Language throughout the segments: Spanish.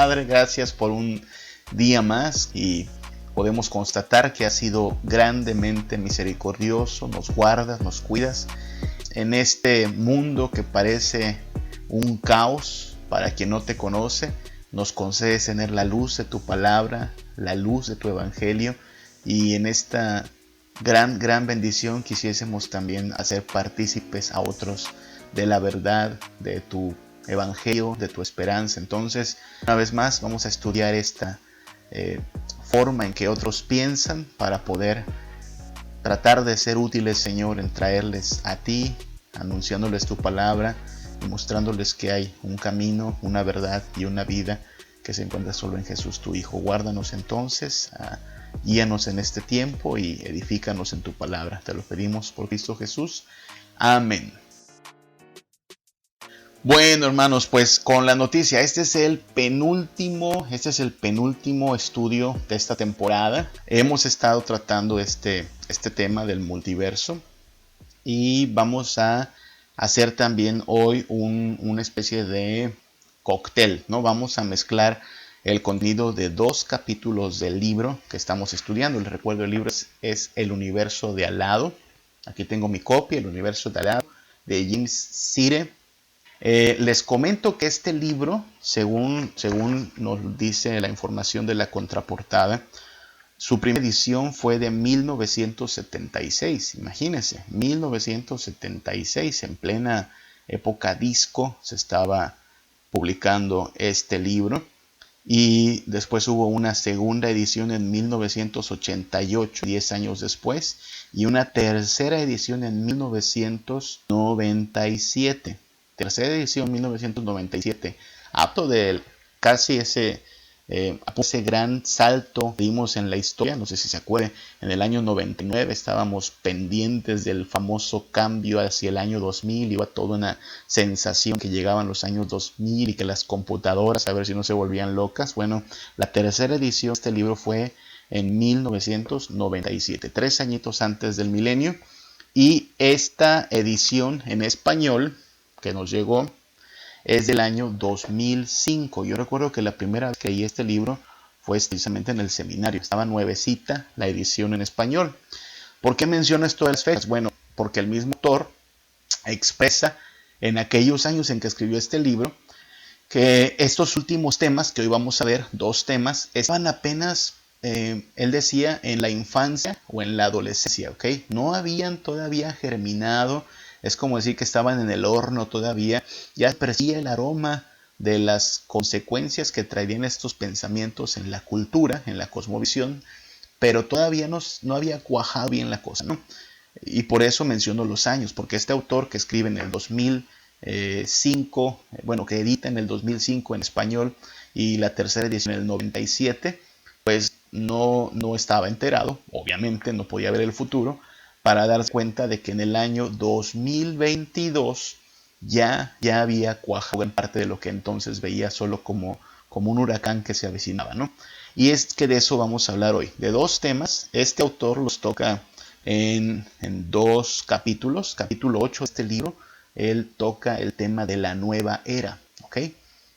Padre, gracias por un día más y podemos constatar que has sido grandemente misericordioso, nos guardas, nos cuidas en este mundo que parece un caos para quien no te conoce. Nos concedes tener la luz de tu palabra, la luz de tu evangelio, y en esta gran bendición quisiésemos también hacer partícipes a otros de la verdad, de tu evangelio, de tu esperanza. Entonces, una vez más, vamos a estudiar esta forma en que otros piensan para poder tratar de ser útiles, Señor, en traerles a ti, anunciándoles tu palabra y mostrándoles que hay un camino, una verdad y una vida que se encuentra solo en Jesús, tu Hijo. Guárdanos entonces, guíanos en este tiempo y edifícanos en tu palabra. Te lo pedimos por Cristo Jesús. Amén. Bueno, hermanos, pues con la noticia, este es el penúltimo estudio de esta temporada. Hemos estado tratando este tema del multiverso y vamos a hacer también hoy una especie de cóctel, ¿no? Vamos a mezclar el contenido de 2 capítulos del libro que estamos estudiando. Les recuerdo, el libro es El universo de al lado. Aquí tengo mi copia, El universo de al lado, de James Sire. Les comento que este libro, según nos dice la información de la contraportada, su primera edición fue de 1976. Imagínense, 1976, en plena época disco, se estaba publicando este libro. Y después hubo una segunda edición en 1988, 10 años después, y una tercera edición en 1997. Tercera edición 1997, apto de casi ese gran salto que dimos en la historia. No sé si se acuerdan, en el año 99 estábamos pendientes del famoso cambio hacia el año 2000, iba toda una sensación que llegaban los años 2000 y que las computadoras, a ver si no se volvían locas. Bueno, la tercera edición de este libro fue en 1997, 3 añitos antes del milenio, y esta edición en español que nos llegó es del año 2005. Yo recuerdo que la primera vez que leí este libro fue precisamente en el seminario. Estaba nuevecita la edición en español. ¿Por qué menciono esto de las fechas? Bueno, porque el mismo autor expresa en aquellos años en que escribió este libro que estos últimos temas que hoy vamos a ver, 2 temas, estaban apenas, él decía, en la infancia o en la adolescencia, ¿ok? No habían todavía germinado. Es como decir que estaban en el horno todavía. Ya percibía el aroma de las consecuencias que traerían estos pensamientos en la cultura, en la cosmovisión, pero todavía no había cuajado bien la cosa, ¿no? Y por eso menciono los años, porque este autor que escribe en el 2005, bueno, que edita en el 2005 en español, y la tercera edición en el 97, pues no estaba enterado, obviamente no podía ver el futuro, para darse cuenta de que en el año 2022 ya había cuajado en parte de lo que entonces veía solo como un huracán que se avecinaba, ¿no? Y es que de eso vamos a hablar hoy, de 2 temas. Este autor los toca en 2 capítulos. Capítulo 8 de este libro, él toca el tema de la nueva era, ¿ok?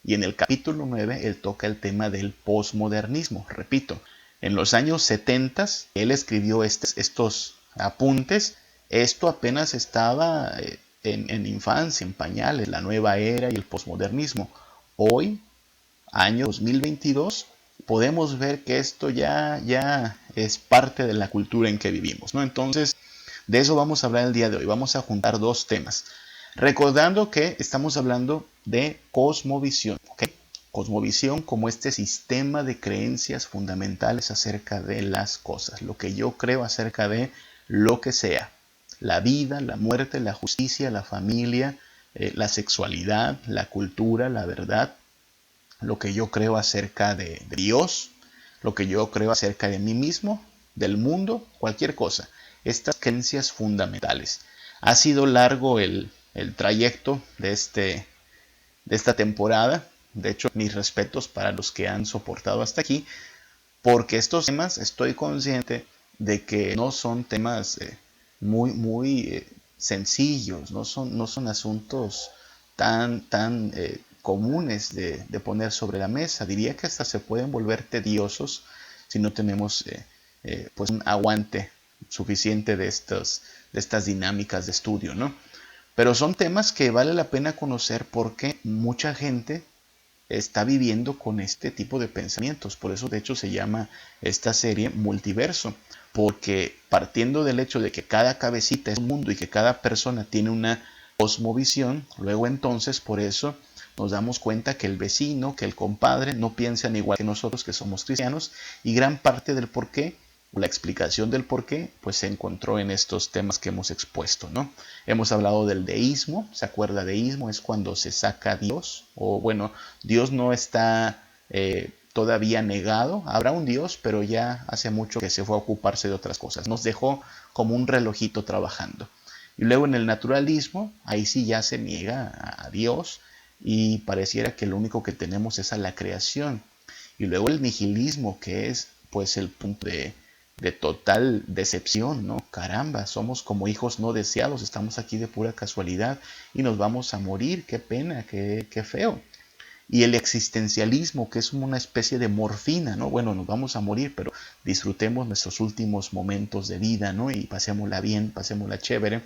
Y en el capítulo 9, él toca el tema del posmodernismo. Repito, en los años 70, él escribió estos apuntes. Esto apenas estaba en infancia, en pañales, la nueva era y el posmodernismo. Hoy, año 2022, podemos ver que esto ya es parte de la cultura en que vivimos, ¿no? Entonces, de eso vamos a hablar el día de hoy. Vamos a juntar 2 temas. Recordando que estamos hablando de cosmovisión, ¿ok? Cosmovisión como este sistema de creencias fundamentales acerca de las cosas, lo que yo creo acerca de lo que sea, la vida, la muerte, la justicia, la familia, la sexualidad, la cultura, la verdad, lo que yo creo acerca de Dios, lo que yo creo acerca de mí mismo, del mundo, cualquier cosa. Estas creencias fundamentales. Ha sido largo el trayecto de esta temporada. De hecho, mis respetos para los que han soportado hasta aquí, porque estos temas estoy consciente de que no son temas muy sencillos, no son asuntos tan comunes de poner sobre la mesa. Diría que hasta se pueden volver tediosos si no tenemos pues un aguante suficiente de estas dinámicas de estudio, ¿no? Pero son temas que vale la pena conocer porque mucha gente está viviendo con este tipo de pensamientos. Por eso de hecho se llama esta serie Multiverso, porque partiendo del hecho de que cada cabecita es un mundo y que cada persona tiene una cosmovisión, luego entonces por eso nos damos cuenta que el vecino, que el compadre no piensan igual que nosotros que somos cristianos, y gran parte del por qué, la explicación del por qué, pues se encontró en estos temas que hemos expuesto, ¿no? Hemos hablado del deísmo. ¿Se acuerda? Deísmo es cuando se saca a Dios, o bueno, Dios no está todavía negado. Habrá un Dios, pero ya hace mucho que se fue a ocuparse de otras cosas. Nos dejó como un relojito trabajando. Y luego en el naturalismo, ahí sí ya se niega a Dios y pareciera que lo único que tenemos es a la creación. Y luego el nihilismo, que es pues el punto de total decepción, ¿no? Caramba, somos como hijos no deseados, estamos aquí de pura casualidad y nos vamos a morir, qué pena, qué feo. Y el existencialismo, que es una especie de morfina, ¿no? Bueno, nos vamos a morir, pero disfrutemos nuestros últimos momentos de vida, ¿no? Y pasémosla bien, pasémosla chévere.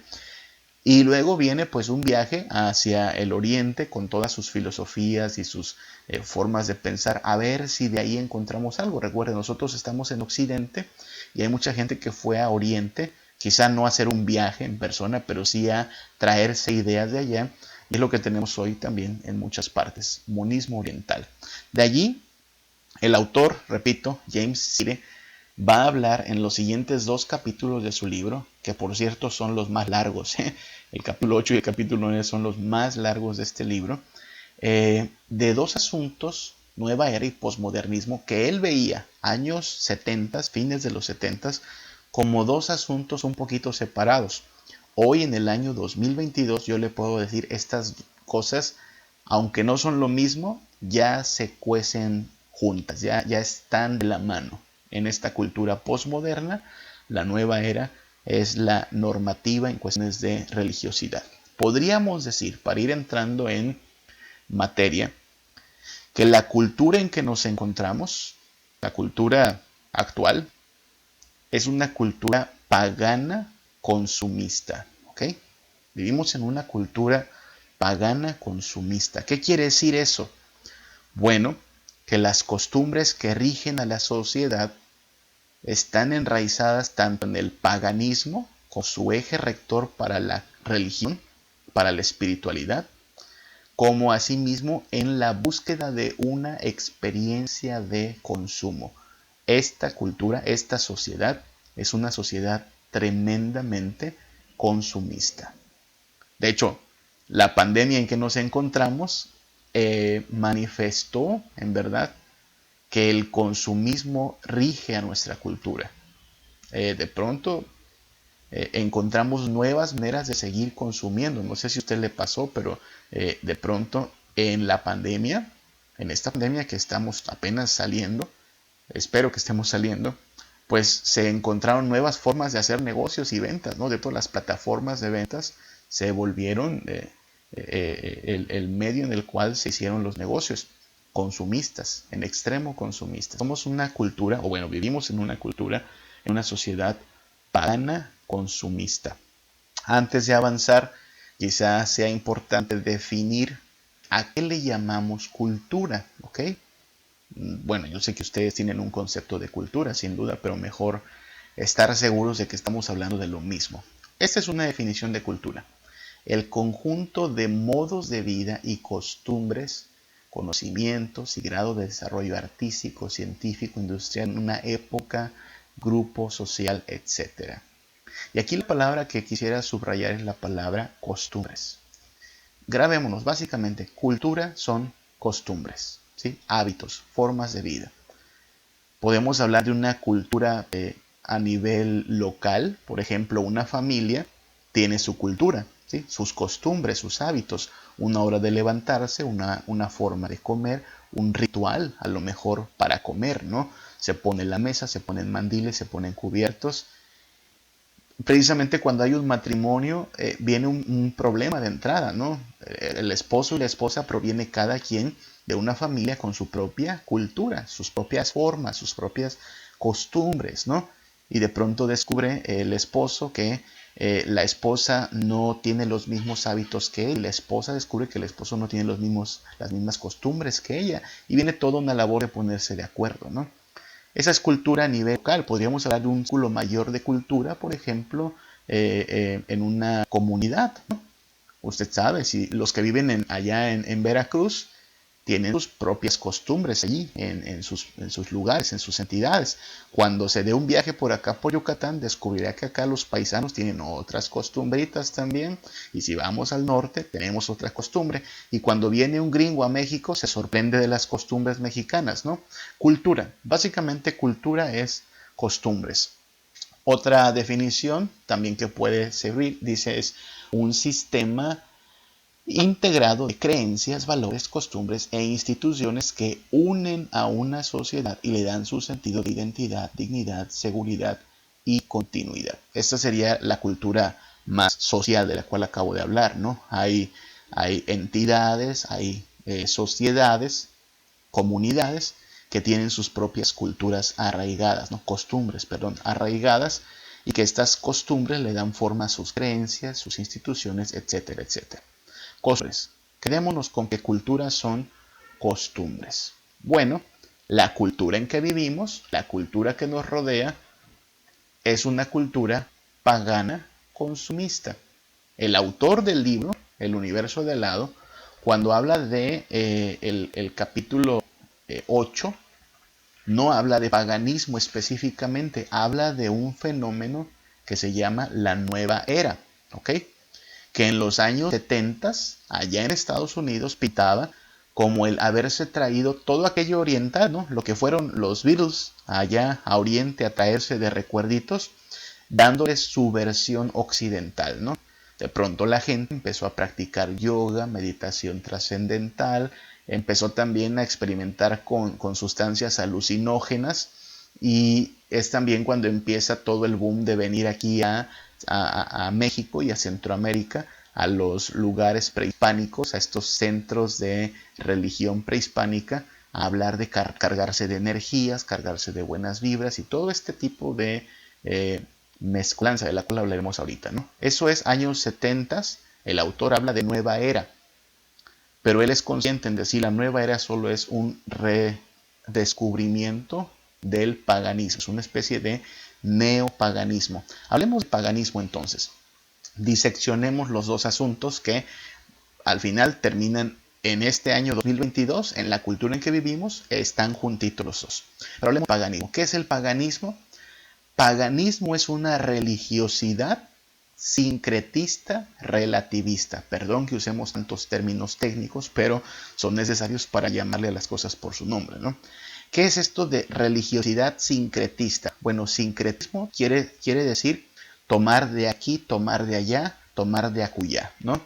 Y luego viene pues un viaje hacia el oriente con todas sus filosofías y sus formas de pensar, a ver si de ahí encontramos algo. Recuerden, nosotros estamos en Occidente y hay mucha gente que fue a Oriente, quizá no a hacer un viaje en persona, pero sí a traerse ideas de allá. Y es lo que tenemos hoy también en muchas partes, monismo oriental. De allí, el autor, repito, James Sire, va a hablar en los siguientes 2 capítulos de su libro, que por cierto son los más largos. El capítulo 8 y el capítulo 9 son los más largos de este libro, de 2 asuntos, nueva era y posmodernismo, que él veía años 70, fines de los 70, como 2 asuntos un poquito separados. Hoy en el año 2022 yo le puedo decir estas cosas, aunque no son lo mismo, ya se cuecen juntas, ya están de la mano. En esta cultura posmoderna, la nueva era es la normativa en cuestiones de religiosidad. Podríamos decir, para ir entrando en materia, que la cultura en que nos encontramos, la cultura actual, es una cultura pagana consumista. ¿Ok? Vivimos en una cultura pagana consumista. ¿Qué quiere decir eso? Bueno, que las costumbres que rigen a la sociedad están enraizadas tanto en el paganismo, con su eje rector para la religión, para la espiritualidad, como asimismo en la búsqueda de una experiencia de consumo. Esta cultura, esta sociedad, es una sociedad tremendamente consumista. De hecho, la pandemia en que nos encontramos manifestó, en verdad, que el consumismo rige a nuestra cultura. De pronto encontramos nuevas maneras de seguir consumiendo. No sé si a usted le pasó, pero de pronto en la pandemia, en esta pandemia que estamos apenas saliendo, espero que estemos saliendo, pues se encontraron nuevas formas de hacer negocios y ventas, ¿no? De todas las plataformas de ventas se volvieron el medio en el cual se hicieron los negocios. Consumistas, en extremo consumistas. Somos una cultura, o bueno, vivimos en una cultura, en una sociedad pagana consumista. Antes de avanzar, quizás sea importante definir a qué le llamamos cultura, ¿ok? Bueno, yo sé que ustedes tienen un concepto de cultura, sin duda, pero mejor estar seguros de que estamos hablando de lo mismo. Esta es una definición de cultura: el conjunto de modos de vida y costumbres, conocimientos y grado de desarrollo artístico, científico, industrial en una época, grupo social, etc. Y aquí la palabra que quisiera subrayar es la palabra costumbres. Grabémonos, básicamente, cultura son costumbres, ¿sí? Hábitos, formas de vida. Podemos hablar de una cultura a nivel local. Por ejemplo, una familia tiene su cultura, ¿sí? Sus costumbres, sus hábitos, una hora de levantarse, una forma de comer, un ritual a lo mejor para comer, ¿no? Se pone la mesa, se ponen mandiles, se ponen cubiertos. precisamente cuando hay un matrimonio viene un problema de entrada, ¿no? El esposo y la esposa proviene cada quien de una familia con su propia cultura, sus propias formas, sus propias costumbres, ¿no? Y de pronto descubre el esposo que la esposa no tiene los mismos hábitos que él, la esposa descubre que el esposo no tiene las mismas costumbres que ella, y viene toda una labor de ponerse de acuerdo, ¿no? Esa es cultura a nivel local. Podríamos hablar de un círculo mayor de cultura, por ejemplo, en una comunidad, ¿no? Usted sabe, si los que viven allá en Veracruz tienen sus propias costumbres allí, en sus lugares, en sus entidades. Cuando se dé un viaje por acá, por Yucatán, descubrirá que acá los paisanos tienen otras costumbritas también. Y si vamos al norte, tenemos otra costumbre. Y cuando viene un gringo a México, se sorprende de las costumbres mexicanas, ¿no? Cultura. Básicamente, cultura es costumbres. Otra definición también que puede servir, dice, es un sistema integrado de creencias, valores, costumbres e instituciones que unen a una sociedad y le dan su sentido de identidad, dignidad, seguridad y continuidad. Esta sería la cultura más social de la cual acabo de hablar, ¿no? Hay entidades, hay sociedades, comunidades que tienen sus propias culturas arraigadas, ¿no? Costumbres, perdón, arraigadas, y que estas costumbres le dan forma a sus creencias, sus instituciones, etcétera, etcétera. Costumbres. Quedémonos con que culturas son costumbres. Bueno, la cultura en que vivimos, la cultura que nos rodea, es una cultura pagana consumista. El autor del libro, El universo de helado, cuando habla de el capítulo 8, no habla de paganismo específicamente, habla de un fenómeno que se llama la nueva era, ¿ok? Que en los años 70, allá en Estados Unidos, pitaba como el haberse traído todo aquello oriental, ¿no? Lo que fueron los Beatles allá a Oriente a traerse de recuerditos, dándoles su versión occidental, ¿no? De pronto la gente empezó a practicar yoga, meditación trascendental, empezó también a experimentar con sustancias alucinógenas, y es también cuando empieza todo el boom de venir aquí a México y a Centroamérica, a los lugares prehispánicos, a estos centros de religión prehispánica, a hablar de cargarse de energías, cargarse de buenas vibras y todo este tipo de mezclanza de la cual hablaremos ahorita, ¿no? Eso es años 70, el autor habla de nueva era, pero él es consciente en decir la nueva era solo es un redescubrimiento del paganismo, es una especie de neopaganismo. Hablemos de paganismo entonces. Diseccionemos los dos asuntos que al final terminan en este año 2022, en la cultura en que vivimos, están juntitos los dos. Pero hablemos de paganismo. ¿Qué es el paganismo? Paganismo es una religiosidad sincretista relativista. Perdón que usemos tantos términos técnicos, pero son necesarios para llamarle a las cosas por su nombre, ¿no? ¿Qué es esto de religiosidad sincretista? Bueno, sincretismo quiere decir tomar de aquí, tomar de allá, tomar de acullá, ¿no?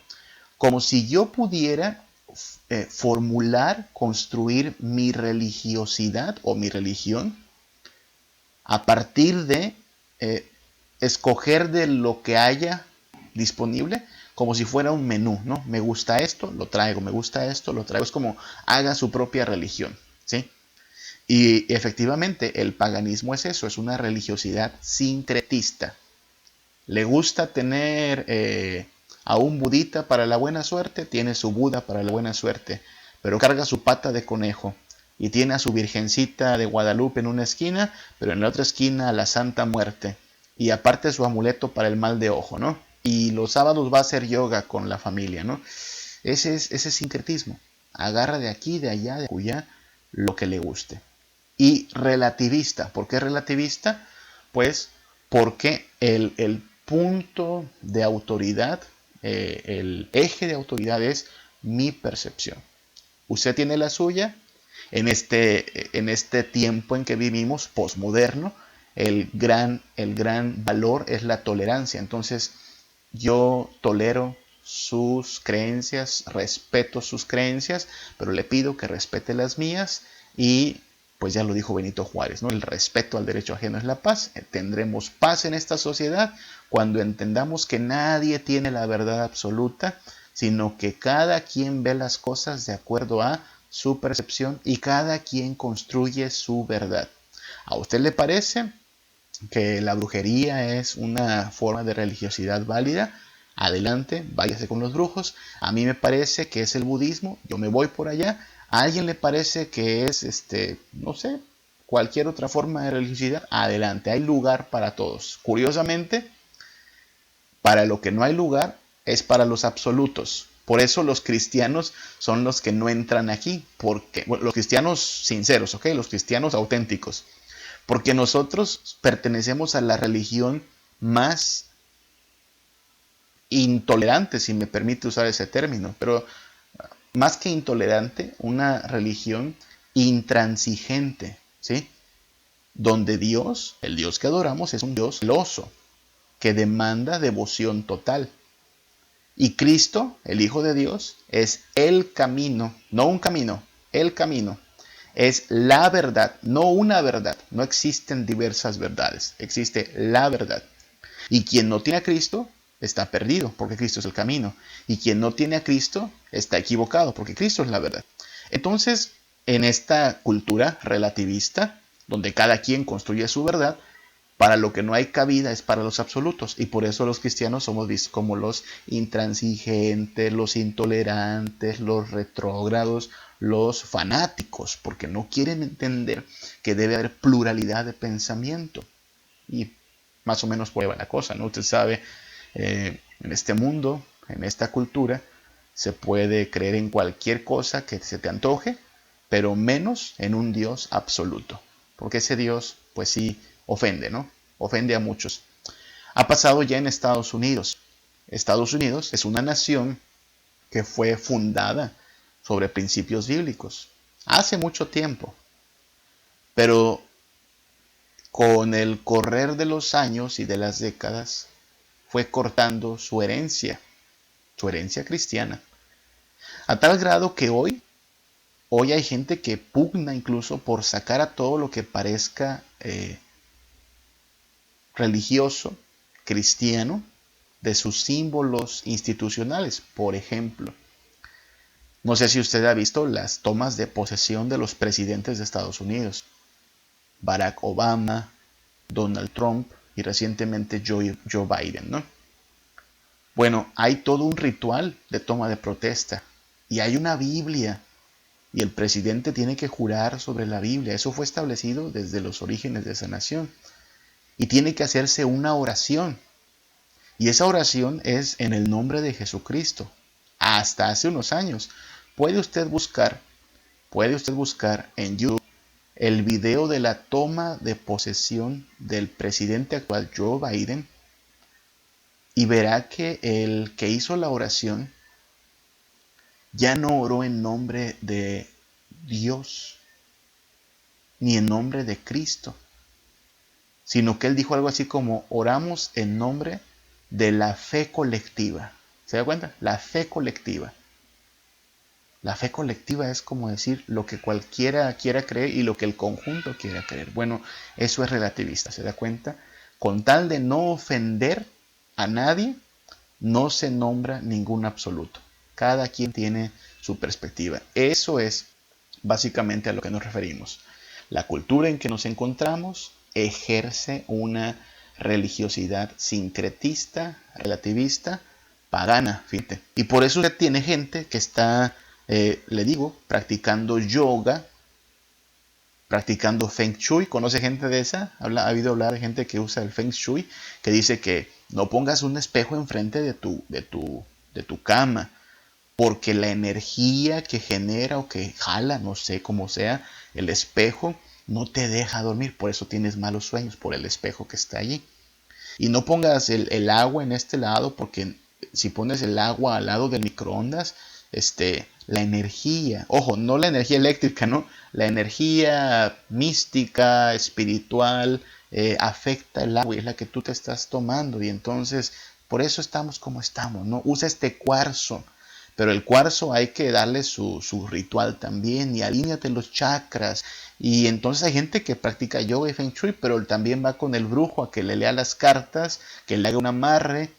Como si yo pudiera formular, construir mi religiosidad o mi religión a partir de escoger de lo que haya disponible, como si fuera un menú, ¿no? Me gusta esto, lo traigo, me gusta esto, lo traigo. Es como haga su propia religión, ¿sí? Y efectivamente el paganismo es eso, es una religiosidad sincretista. Le gusta tener a un budita para la buena suerte, tiene su Buda para la buena suerte, pero carga su pata de conejo. Y tiene a su Virgencita de Guadalupe en una esquina, pero en la otra esquina a la Santa Muerte. Y aparte su amuleto para el mal de ojo, ¿no? Y los sábados va a hacer yoga con la familia, ¿no? Ese es sincretismo. Agarra de aquí, de allá, de acullá, lo que le guste. Y relativista. ¿Por qué relativista? Pues porque el punto de autoridad, el eje de autoridad es mi percepción. Usted tiene la suya. En este tiempo en que vivimos, posmoderno, el gran valor es la tolerancia. Entonces, yo tolero sus creencias, respeto sus creencias, pero le pido que respete las mías y pues ya lo dijo Benito Juárez, ¿no? El respeto al derecho ajeno es la paz. Tendremos paz en esta sociedad cuando entendamos que nadie tiene la verdad absoluta, sino que cada quien ve las cosas de acuerdo a su percepción y cada quien construye su verdad. ¿A usted le parece que la brujería es una forma de religiosidad válida? Adelante, váyase con los brujos. A mí me parece que es el budismo, yo me voy por allá. ¿A alguien le parece que es, no sé, cualquier otra forma de religiosidad? Adelante, hay lugar para todos. Curiosamente, para lo que no hay lugar es para los absolutos. Por eso los cristianos son los que no entran aquí, porque bueno, los cristianos sinceros, ¿ok? Los cristianos auténticos, porque nosotros pertenecemos a la religión más intolerante, si me permite usar ese término, pero más que intolerante, una religión intransigente, ¿sí? Donde Dios, el Dios que adoramos, es un Dios celoso, que demanda devoción total. Y Cristo, el Hijo de Dios, es el camino, no un camino, el camino. Es la verdad, no una verdad. No existen diversas verdades, existe la verdad. Y quien no tiene a Cristo está perdido, porque Cristo es el camino. Y quien no tiene a Cristo está equivocado, porque Cristo es la verdad. Entonces, en esta cultura relativista, donde cada quien construye su verdad, para lo que no hay cabida es para los absolutos. Y por eso los cristianos somos vistos como los intransigentes, los intolerantes, los retrógrados, los fanáticos, porque no quieren entender que debe haber pluralidad de pensamiento. Y más o menos por ahí va la cosa, ¿no? Usted sabe, en este mundo, en esta cultura, se puede creer en cualquier cosa que se te antoje, pero menos en un Dios absoluto. Porque ese Dios, pues sí, ofende, ¿no? Ofende a muchos. Ha pasado ya en Estados Unidos. Estados Unidos es una nación que fue fundada sobre principios bíblicos hace mucho tiempo. Pero con el correr de los años y de las décadas, fue cortando su herencia cristiana. A tal grado que hoy hay gente que pugna incluso por sacar a todo lo que parezca religioso, cristiano, de sus símbolos institucionales. Por ejemplo, no sé si usted ha visto las tomas de posesión de los presidentes de Estados Unidos. Barack Obama, Donald Trump y recientemente Joe Biden, ¿no? Bueno, hay todo un ritual de toma de protesta y hay una Biblia y el presidente tiene que jurar sobre la Biblia. Eso fue establecido desde los orígenes de esa nación. Y tiene que hacerse una oración. Y esa oración es en el nombre de Jesucristo. Hasta hace unos años. Puede usted buscar en YouTube el video de la toma de posesión del presidente actual Joe Biden y verá que el que hizo la oración ya no oró en nombre de Dios ni en nombre de Cristo, sino que él dijo algo así como: oramos en nombre de la fe colectiva. ¿Se da cuenta? La fe colectiva. La fe colectiva es como decir lo que cualquiera quiera creer y lo que el conjunto quiera creer. Bueno, eso es relativista, ¿se da cuenta? Con tal de no ofender a nadie, no se nombra ningún absoluto. Cada quien tiene su perspectiva. Eso es básicamente a lo que nos referimos. La cultura en que nos encontramos ejerce una religiosidad sincretista, relativista, pagana, fíjate. Y por eso usted tiene gente que está, le digo, practicando yoga, practicando Feng Shui. ¿Conoce gente de esa? ¿Ha habido hablar de gente que usa el Feng Shui? Que dice que no pongas un espejo enfrente de tu cama, porque la energía que genera o que jala, no sé cómo sea, el espejo no te deja dormir. Por eso tienes malos sueños, por el espejo que está allí. Y no pongas el agua en este lado, porque si pones el agua al lado del microondas, la energía, ojo, no la energía eléctrica, ¿no? La energía mística, espiritual, afecta el agua y es la que tú te estás tomando. Y entonces, por eso estamos como estamos, ¿no? Usa este cuarzo. Pero el cuarzo hay que darle su ritual también y alíñate los chakras. Y entonces hay gente que practica yoga y feng shui, pero también va con el brujo a que le lea las cartas, que le haga un amarre.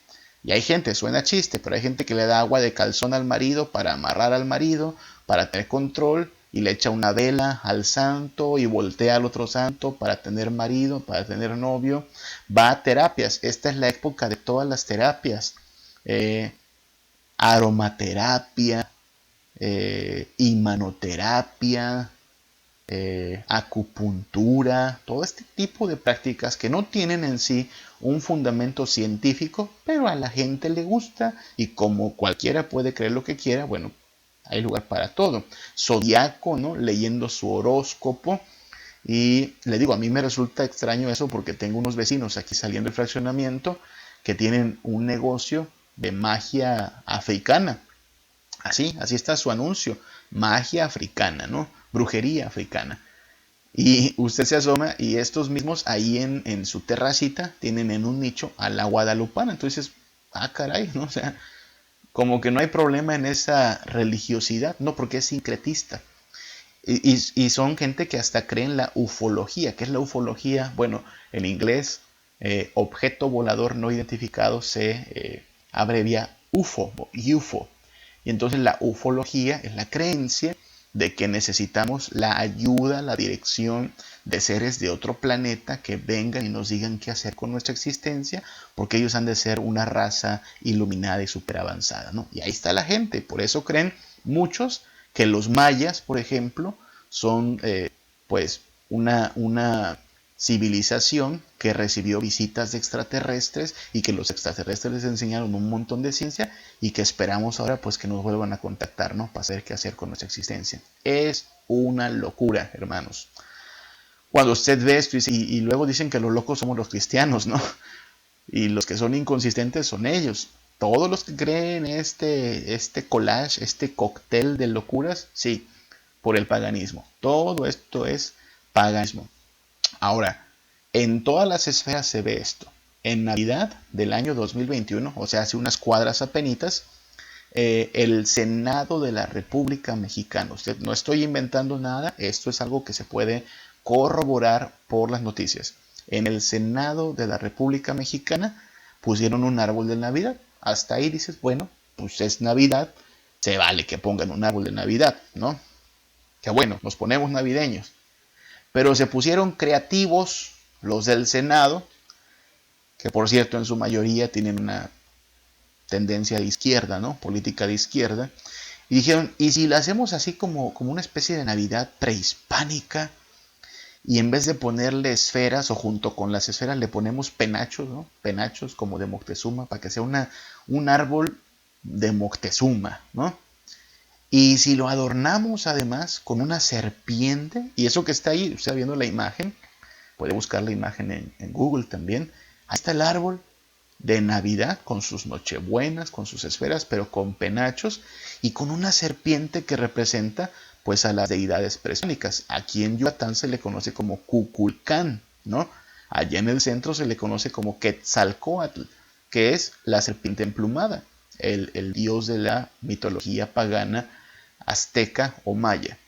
Y hay gente, suena chiste, pero hay gente que le da agua de calzón al marido para amarrar al marido, para tener control, y le echa una vela al santo y voltea al otro santo para tener marido, para tener novio. Va a terapias. Esta es la época de todas las terapias. Aromaterapia, imanoterapia, acupuntura, todo este tipo de prácticas que no tienen en sí un fundamento científico, pero a la gente le gusta y como cualquiera puede creer lo que quiera, bueno, hay lugar para todo. Zodiaco, ¿no? Leyendo su horóscopo. Y le digo, a mí me resulta extraño eso porque tengo unos vecinos aquí saliendo del fraccionamiento que tienen un negocio de magia africana. Así está su anuncio, magia africana, ¿no? Brujería africana. Y usted se asoma y estos mismos ahí en su terracita tienen en un nicho a la guadalupana. Entonces, caray, ¿no? O sea, como que no hay problema en esa religiosidad, no, porque es sincretista. Y son gente que hasta cree en la ufología. ¿Qué es la ufología? Bueno, en inglés, objeto volador no identificado se abrevia UFO, UFO. Y entonces la ufología es la creencia de que necesitamos la ayuda, la dirección de seres de otro planeta que vengan y nos digan qué hacer con nuestra existencia, porque ellos han de ser una raza iluminada y súper avanzada, ¿no? Y ahí está la gente, por eso creen muchos que los mayas, por ejemplo, son pues una civilización que recibió visitas de extraterrestres y que los extraterrestres les enseñaron un montón de ciencia y que esperamos ahora pues que nos vuelvan a contactar, ¿no? Para saber qué hacer con nuestra existencia. Es una locura, hermanos. Cuando usted ve esto y luego dicen que los locos somos los cristianos, ¿no? Y los que son inconsistentes son ellos. Todos los que creen este collage, este cóctel de locuras, sí, por el paganismo. Todo esto es paganismo. Ahora, en todas las esferas se ve esto. En Navidad del año 2021, o sea, hace unas cuadras apenitas, el Senado de la República Mexicana, no estoy inventando nada, esto es algo que se puede corroborar por las noticias. En el Senado de la República Mexicana pusieron un árbol de Navidad. Hasta ahí dices, bueno, pues es Navidad, se vale que pongan un árbol de Navidad, ¿no? Que bueno, nos ponemos navideños. Pero se pusieron creativos los del Senado, que por cierto en su mayoría tienen una tendencia de izquierda, ¿no? Política de izquierda. Y dijeron, ¿y si la hacemos así como una especie de Navidad prehispánica? Y en vez de ponerle esferas o junto con las esferas le ponemos penachos, ¿no? Penachos como de Moctezuma, para que sea un árbol de Moctezuma, ¿no? Y si lo adornamos además con una serpiente, y eso que está ahí, usted viendo la imagen, puede buscar la imagen en Google también, ahí está el árbol de Navidad con sus nochebuenas, con sus esferas, pero con penachos y con una serpiente que representa pues a las deidades prehispánicas. Aquí en Yucatán se le conoce como Cuculcán, ¿no? Allá en el centro se le conoce como Quetzalcóatl, que es la serpiente emplumada, el dios de la mitología pagana azteca o maya.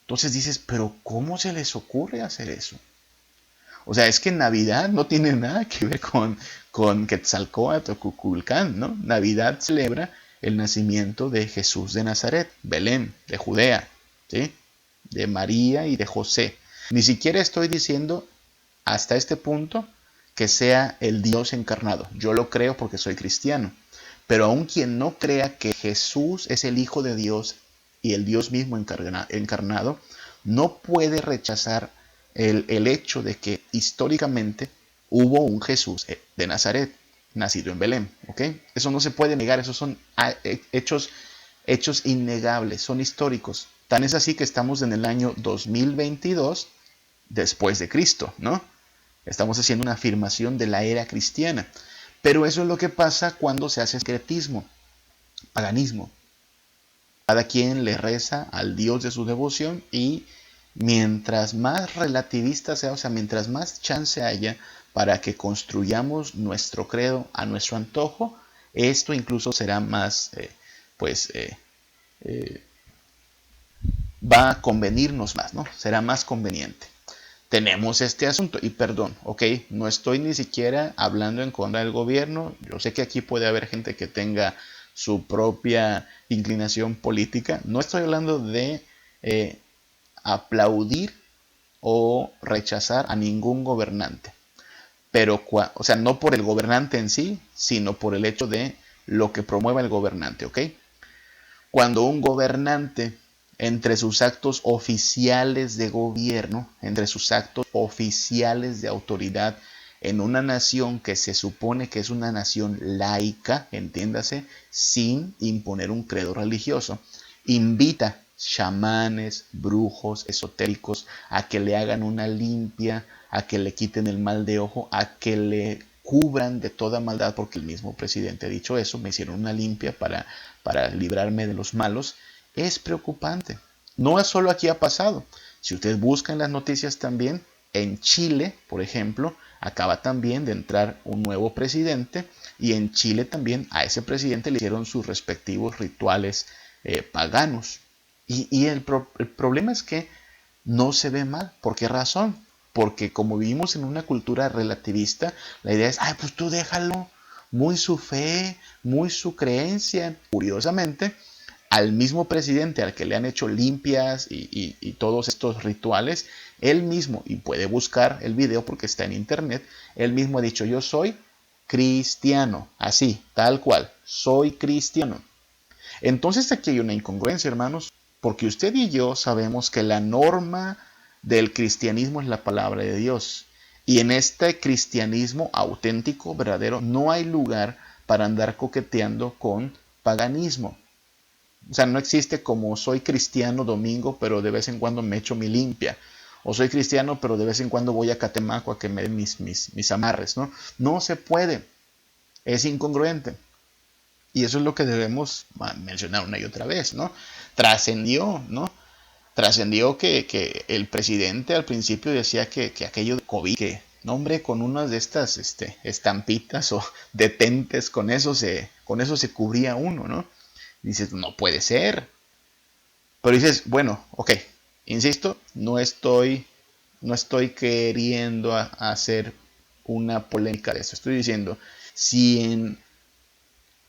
Entonces dices, pero ¿cómo se les ocurre hacer eso? O sea, es que Navidad no tiene nada que ver con Quetzalcóatl o Cuculcán, ¿no? Navidad celebra el nacimiento de Jesús de Nazaret, Belén, de Judea, ¿sí? De María y de José. Ni siquiera estoy diciendo hasta este punto que sea el Dios encarnado. Yo lo creo porque soy cristiano. Pero aun quien no crea que Jesús es el Hijo de Dios y el Dios mismo encarnado, no puede rechazar el hecho de que históricamente hubo un Jesús de Nazaret, nacido en Belén. ¿Ok? Eso no se puede negar, esos son hechos innegables, son históricos. Tan es así que estamos en el año 2022 después de Cristo, ¿no? Estamos haciendo una afirmación de la era cristiana. Pero eso es lo que pasa cuando se hace sincretismo, paganismo. Cada quien le reza al Dios de su devoción y mientras más relativista sea, o sea, mientras más chance haya para que construyamos nuestro credo a nuestro antojo, esto incluso será más pues va a convenirnos más, ¿no? Será más conveniente. Tenemos este asunto, y perdón, ok, no estoy ni siquiera hablando en contra del gobierno. Yo sé que aquí puede haber gente que tenga su propia inclinación política. No estoy hablando de aplaudir o rechazar a ningún gobernante, pero o sea, no por el gobernante en sí, sino por el hecho de lo que promueva el gobernante, ¿ok? Cuando un gobernante, entre sus actos oficiales de gobierno, entre sus actos oficiales de autoridad en una nación que se supone que es una nación laica, entiéndase, sin imponer un credo religioso, invita chamanes, brujos, esotéricos a que le hagan una limpia, a que le quiten el mal de ojo, a que le cubran de toda maldad, porque el mismo presidente ha dicho eso, me hicieron una limpia para librarme de los malos. Es preocupante. No es solo aquí ha pasado. Si ustedes buscan las noticias también, en Chile, por ejemplo, acaba también de entrar un nuevo presidente, y en Chile también a ese presidente le hicieron sus respectivos rituales paganos. Y el problema es que no se ve mal. ¿Por qué razón? Porque como vivimos en una cultura relativista, la idea es, ay, pues tú déjalo, muy su fe, muy su creencia. Curiosamente, al mismo presidente al que le han hecho limpias y todos estos rituales, él mismo, y puede buscar el video porque está en internet, él mismo ha dicho, yo soy cristiano, así, tal cual, soy cristiano. Entonces aquí hay una incongruencia, hermanos, porque usted y yo sabemos que la norma del cristianismo es la palabra de Dios. Y en este cristianismo auténtico, verdadero, no hay lugar para andar coqueteando con paganismo. O sea, no existe como soy cristiano domingo, pero de vez en cuando me echo mi limpia. O soy cristiano, pero de vez en cuando voy a Catemaco a que me den mis amarres, ¿no? No se puede. Es incongruente. Y eso es lo que debemos mencionar una y otra vez, ¿no? Trascendió, ¿no? Trascendió que el presidente al principio decía que aquello de COVID, que, no hombre, con unas de estas estampitas o detentes, con eso se cubría uno, ¿no? Dices, no puede ser. Pero dices, bueno, ok, insisto, no estoy queriendo hacer una polémica de eso. Estoy diciendo, si en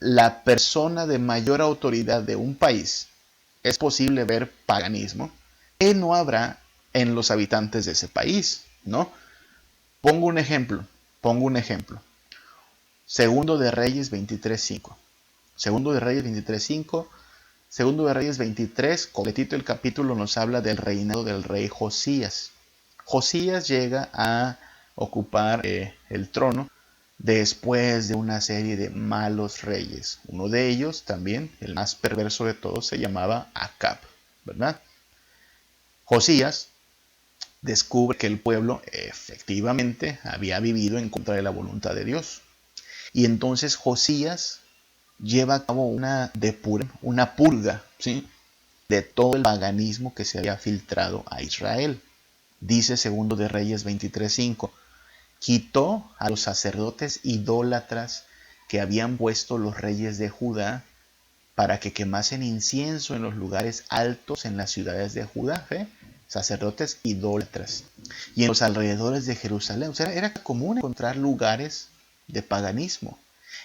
la persona de mayor autoridad de un país es posible ver paganismo, ¿qué no habrá en los habitantes de ese país? ¿No? Pongo un ejemplo. Segundo de Reyes 23.5. Segundo de Reyes 23.5. Segundo de Reyes 23, completito el capítulo, nos habla del reinado del rey Josías. Josías llega a ocupar el trono después de una serie de malos reyes. Uno de ellos también, el más perverso de todos, se llamaba Acab, ¿verdad? Josías descubre que el pueblo efectivamente había vivido en contra de la voluntad de Dios. Y entonces Josías lleva a cabo una purga, ¿sí?, de todo el paganismo que se había filtrado a Israel. Dice segundo de Reyes 23.5, quitó a los sacerdotes idólatras que habían puesto los reyes de Judá para que quemasen incienso en los lugares altos en las ciudades de Judá, sacerdotes idólatras, y en los alrededores de Jerusalén. O sea, era común encontrar lugares de paganismo.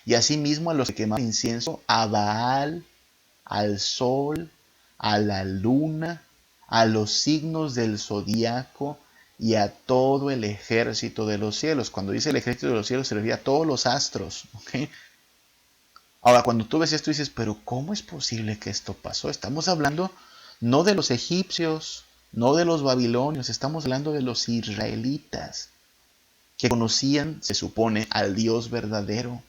Y asimismo a los que quemaban incienso a Baal, al sol, a la luna, a los signos del zodiaco y a todo el ejército de los cielos. Cuando dice el ejército de los cielos se refiere a todos los astros. ¿Okay? Ahora, cuando tú ves esto dices, pero ¿cómo es posible que esto pasó? Estamos hablando no de los egipcios, no de los babilonios, estamos hablando de los israelitas que conocían, se supone, al Dios verdadero,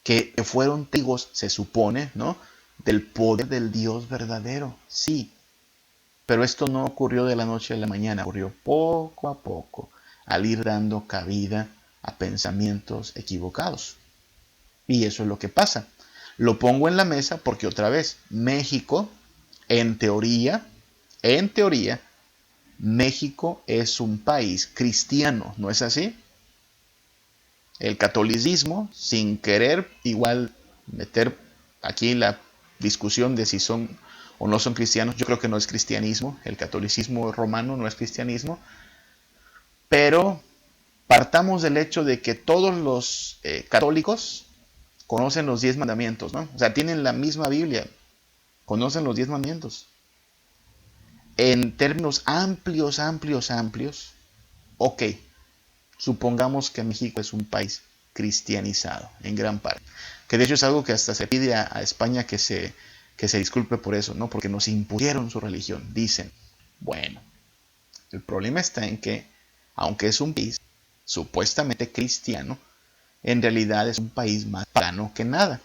que fueron testigos, se supone, ¿no?, del poder del Dios verdadero. Sí, pero esto no ocurrió de la noche a la mañana, ocurrió poco a poco, al ir dando cabida a pensamientos equivocados. Y eso es lo que pasa. Lo pongo en la mesa porque otra vez, México, en teoría, México es un país cristiano, ¿no es así? El catolicismo, sin querer igual meter aquí la discusión de si son o no son cristianos. Yo creo que no es cristianismo, el catolicismo romano no es cristianismo, pero partamos del hecho de que todos los católicos conocen los 10 mandamientos, ¿no? O sea, tienen la misma Biblia, conocen los 10 mandamientos. En términos amplios, ok, supongamos que México es un país cristianizado en gran parte, que de hecho es algo que hasta se pide a España que se disculpe por eso, ¿no? Porque nos impusieron su religión, dicen. Bueno, el problema está en que, aunque es un país supuestamente cristiano, en realidad es un país más pagano que nada.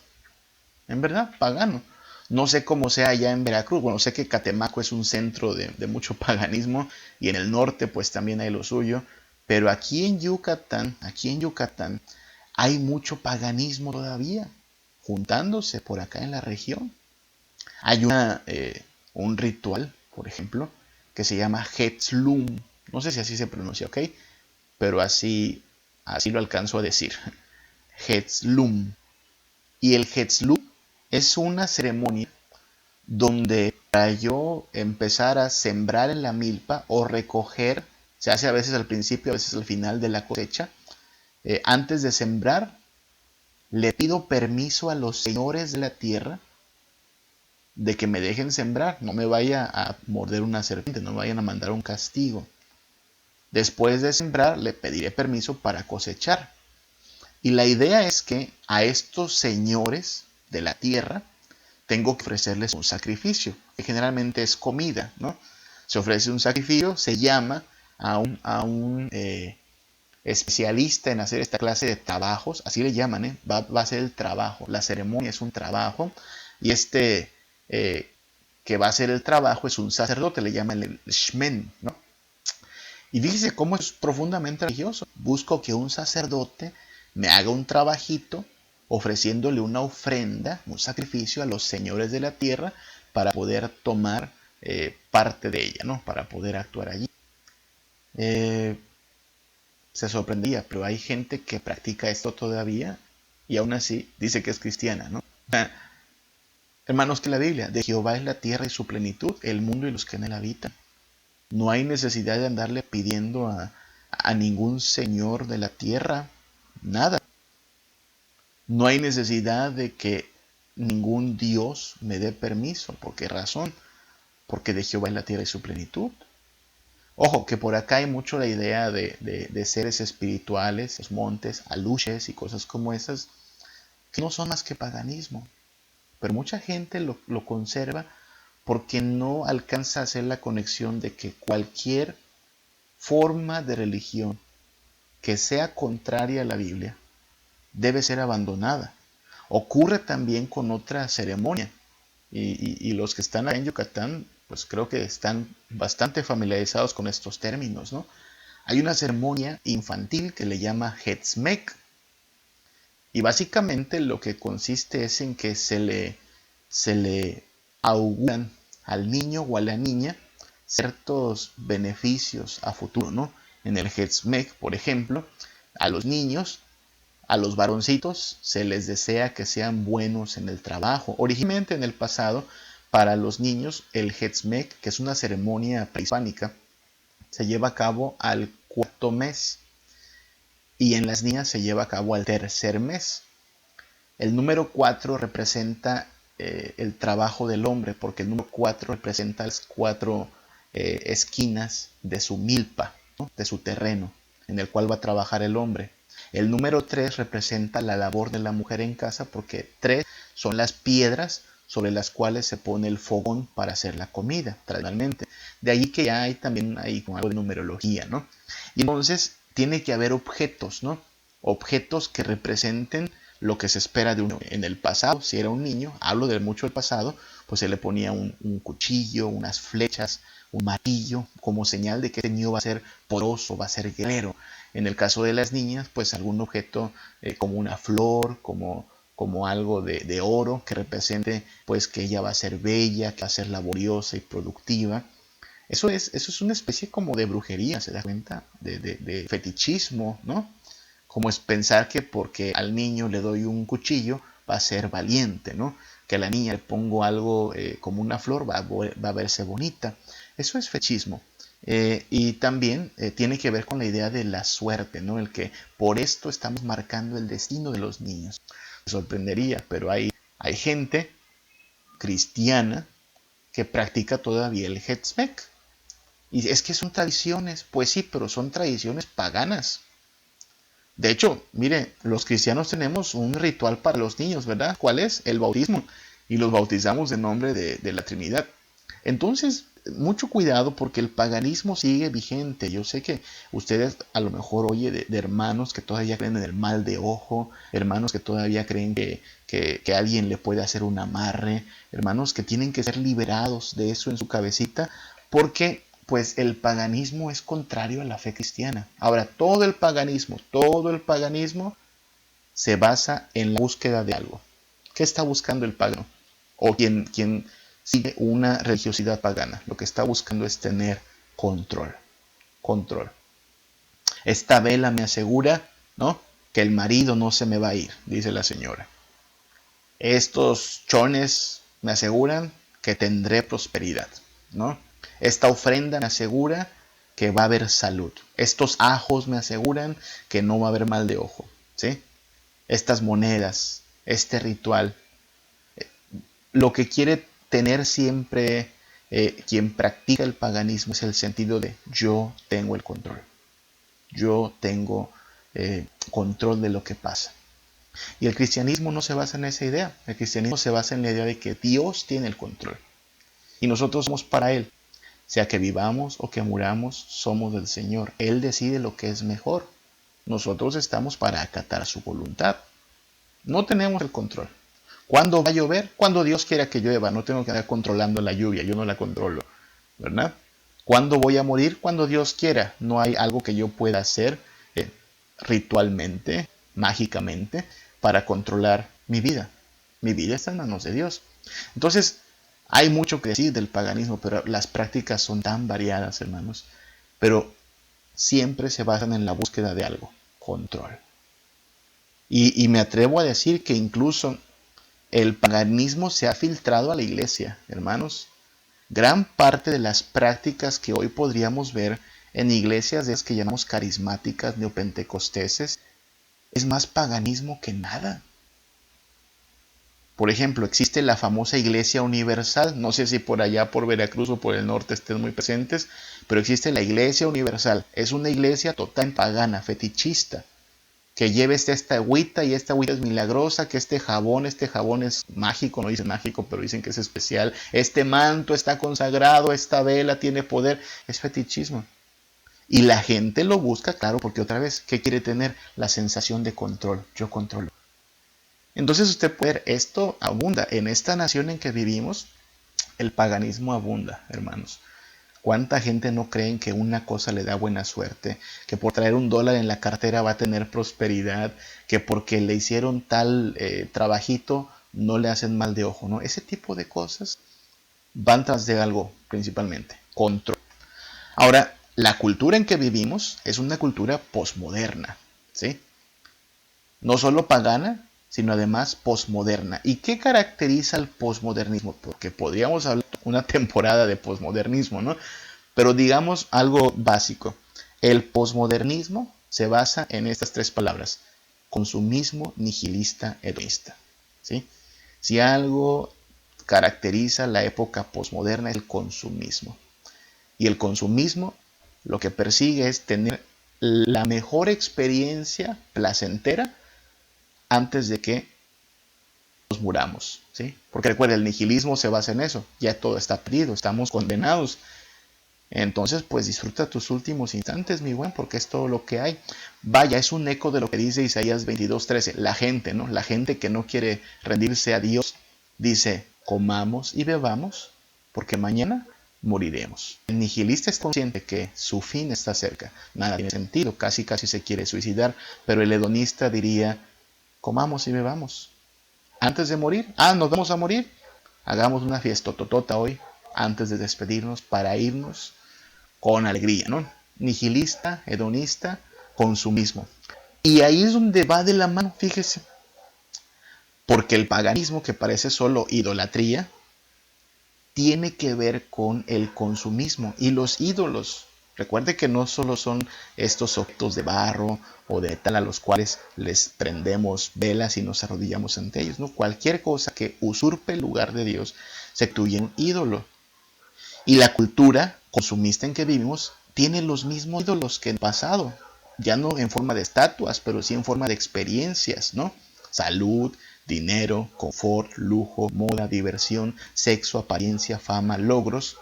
En verdad, pagano. No sé cómo sea allá en Veracruz. Bueno, sé que Catemaco es un centro de mucho paganismo y en el norte pues también hay lo suyo. Pero aquí en Yucatán hay mucho paganismo todavía, juntándose por acá en la región. Hay un ritual, por ejemplo, que se llama Hetzlum. No sé si así se pronuncia, ¿ok? Pero así lo alcanzo a decir. Hetzlum. Y el Hetzlum es una ceremonia donde para yo empezar a sembrar en la milpa o recoger, se hace a veces al principio, a veces al final de la cosecha, antes de sembrar, le pido permiso a los señores de la tierra de que me dejen sembrar, no me vaya a morder una serpiente, no me vayan a mandar un castigo. Después de sembrar, le pediré permiso para cosechar. Y la idea es que a estos señores de la tierra tengo que ofrecerles un sacrificio, que generalmente es comida, ¿no? Se ofrece un sacrificio, se llama a un especialista en hacer esta clase de trabajos, así le llaman, va a ser el trabajo, la ceremonia es un trabajo, y que va a hacer el trabajo es un sacerdote, le llaman el shmen, ¿no? Y fíjese cómo es profundamente religioso. Busco que un sacerdote me haga un trabajito ofreciéndole una ofrenda, un sacrificio a los señores de la tierra para poder tomar parte de ella, ¿no? Para poder actuar allí. Se sorprendía, pero hay gente que practica esto todavía y aún así dice que es cristiana, ¿no? Hermanos, que la Biblia, de Jehová es la tierra y su plenitud, el mundo y los que en él habitan. No hay necesidad de andarle pidiendo a ningún señor de la tierra nada. No hay necesidad de que ningún Dios me dé permiso. ¿Por qué razón? Porque de Jehová es la tierra y su plenitud. Ojo, que por acá hay mucho la idea de seres espirituales, los montes, aluches y cosas como esas, que no son más que paganismo. Pero mucha gente lo conserva porque no alcanza a hacer la conexión de que cualquier forma de religión que sea contraria a la Biblia debe ser abandonada. Ocurre también con otra ceremonia. Y los que están en Yucatán, pues creo que están bastante familiarizados con estos términos, ¿no? Hay una ceremonia infantil que le llama Hetzmec. Y básicamente lo que consiste es en que se le auguran al niño o a la niña ciertos beneficios a futuro, ¿no? En el Hetzmec, por ejemplo, a los niños, a los varoncitos, se les desea que sean buenos en el trabajo. Originalmente en el pasado, para los niños, el Hetzmec, que es una ceremonia prehispánica, se lleva a cabo al 4.º mes y en las niñas se lleva a cabo al 3.er mes. El número 4 representa el trabajo del hombre, porque el número 4 representa las 4 esquinas de su milpa, ¿no? De su terreno, en el cual va a trabajar el hombre. El número 3 representa la labor de la mujer en casa, porque 3 son las piedras sobre las cuales se pone el fogón para hacer la comida, tradicionalmente. De ahí que ya hay también algo de numerología, ¿no? Y entonces tiene que haber objetos, ¿no? Objetos que representen lo que se espera de uno. En el pasado, si era un niño, hablo de mucho del pasado, pues se le ponía un cuchillo, unas flechas, un martillo, como señal de que este niño va a ser poderoso, va a ser guerrero. En el caso de las niñas, pues algún objeto como una flor, como algo de oro que represente pues que ella va a ser bella, que va a ser laboriosa y productiva. Eso es una especie como de brujería, ¿se da cuenta? De fetichismo, ¿no? Como es pensar que porque al niño le doy un cuchillo va a ser valiente, ¿no? que a la niña le pongo algo como una flor, va a verse bonita. Eso es fetichismo. Y también tiene que ver con la idea de la suerte, ¿no? El que por esto estamos marcando el destino de los niños. Me sorprendería, pero hay gente cristiana que practica todavía el Hetzmek. Y es que son tradiciones, pues sí, pero son tradiciones paganas. De hecho, mire, los cristianos tenemos un ritual para los niños, ¿verdad? ¿Cuál es? El bautismo. Y los bautizamos en nombre de la Trinidad. Entonces, mucho cuidado porque el paganismo sigue vigente. Yo sé que ustedes a lo mejor oye de hermanos que todavía creen en el mal de ojo, hermanos que todavía creen que alguien le puede hacer un amarre, hermanos que tienen que ser liberados de eso en su cabecita, porque pues el paganismo es contrario a la fe cristiana. Ahora, todo el paganismo se basa en la búsqueda de algo. ¿Qué está buscando el pagano? O quien sigue una religiosidad pagana. Lo que está buscando es tener control. Control. Esta vela me asegura, ¿no?, que el marido no se me va a ir, dice la señora. Estos chones me aseguran que tendré prosperidad, ¿no? Esta ofrenda me asegura que va a haber salud. Estos ajos me aseguran que no va a haber mal de ojo, ¿sí? Estas monedas, este ritual. Lo que quiere tener siempre quien practica el paganismo es el sentido de yo tengo el control. Yo tengo control de lo que pasa. Y el cristianismo no se basa en esa idea. El cristianismo se basa en la idea de que Dios tiene el control. Y nosotros somos para Él. Sea que vivamos o que muramos, somos del Señor. Él decide lo que es mejor. Nosotros estamos para acatar su voluntad. No tenemos el control. ¿Cuándo va a llover? Cuando Dios quiera que llueva. No tengo que andar controlando la lluvia. Yo no la controlo. ¿Verdad? ¿Cuándo voy a morir? Cuando Dios quiera. No hay algo que yo pueda hacer ritualmente, mágicamente, para controlar mi vida. Mi vida está en manos de Dios. Entonces, hay mucho que decir del paganismo, pero las prácticas son tan variadas, hermanos. Pero siempre se basan en la búsqueda de algo, control. Y me atrevo a decir que incluso el paganismo se ha filtrado a la iglesia, hermanos. Gran parte de las prácticas que hoy podríamos ver en iglesias de las que llamamos carismáticas, neopentecosteses, es más paganismo que nada. Por ejemplo, existe la famosa Iglesia Universal. No sé si por allá, por Veracruz o por el norte estén muy presentes, pero existe la Iglesia Universal. Es una iglesia totalmente pagana, fetichista, que lleva esta agüita y esta agüita es milagrosa, que este jabón es mágico, no dicen mágico, pero dicen que es especial. Este manto está consagrado, esta vela tiene poder. Es fetichismo. Y la gente lo busca, claro, porque otra vez, ¿qué quiere tener? La sensación de control. Yo controlo. Entonces usted puede ver, esto abunda. En esta nación en que vivimos, el paganismo abunda, hermanos. ¿Cuánta gente no cree que una cosa le da buena suerte? Que por traer $1 en la cartera va a tener prosperidad, que porque le hicieron tal trabajito no le hacen mal de ojo, ¿no? Ese tipo de cosas van tras de algo, principalmente, control. Ahora, la cultura en que vivimos es una cultura posmoderna, ¿sí? No solo pagana, sino además posmoderna. ¿Y qué caracteriza el posmodernismo? Porque podríamos hablar una temporada de posmodernismo, ¿no? Pero digamos algo básico. El posmodernismo se basa en estas 3 palabras: consumismo, nihilista, hedonista, ¿sí? Si algo caracteriza la época posmoderna es el consumismo. Y el consumismo lo que persigue es tener la mejor experiencia placentera antes de que nos muramos, ¿sí? Porque recuerda, el nihilismo se basa en eso. Ya todo está perdido, estamos condenados. Entonces, pues disfruta tus últimos instantes, mi buen, porque es todo lo que hay. Vaya, es un eco de lo que dice Isaías 22:13. La gente, ¿no? La gente que no quiere rendirse a Dios dice: comamos y bebamos, porque mañana moriremos. El nihilista es consciente que su fin está cerca. Nada tiene sentido, casi se quiere suicidar, pero el hedonista diría: comamos y bebamos. Antes de morir, nos vamos a morir. Hagamos una fiesta totota hoy, antes de despedirnos, para irnos con alegría, ¿no? Nihilista, hedonista, consumismo. Y ahí es donde va de la mano, fíjese. Porque el paganismo, que parece solo idolatría, tiene que ver con el consumismo y los ídolos. Recuerde que no solo son estos objetos de barro o de metal a los cuales les prendemos velas y nos arrodillamos ante ellos. No, cualquier cosa que usurpe el lugar de Dios se constituye en un ídolo. Y la cultura consumista en que vivimos tiene los mismos ídolos que en el pasado. Ya no en forma de estatuas, pero sí en forma de experiencias, ¿no? Salud, dinero, confort, lujo, moda, diversión, sexo, apariencia, fama, logros.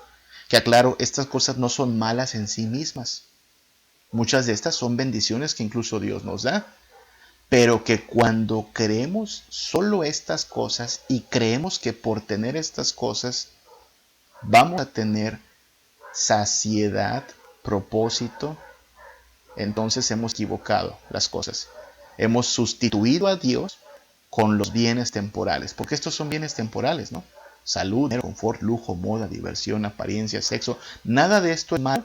Que aclaro, estas cosas no son malas en sí mismas. Muchas de estas son bendiciones que incluso Dios nos da. Pero que cuando creemos solo estas cosas y creemos que por tener estas cosas vamos a tener saciedad, propósito, entonces hemos equivocado las cosas. Hemos sustituido a Dios con los bienes temporales, porque estos son bienes temporales, ¿no? Salud, dinero, confort, lujo, moda, diversión, apariencia, sexo, nada de esto es malo.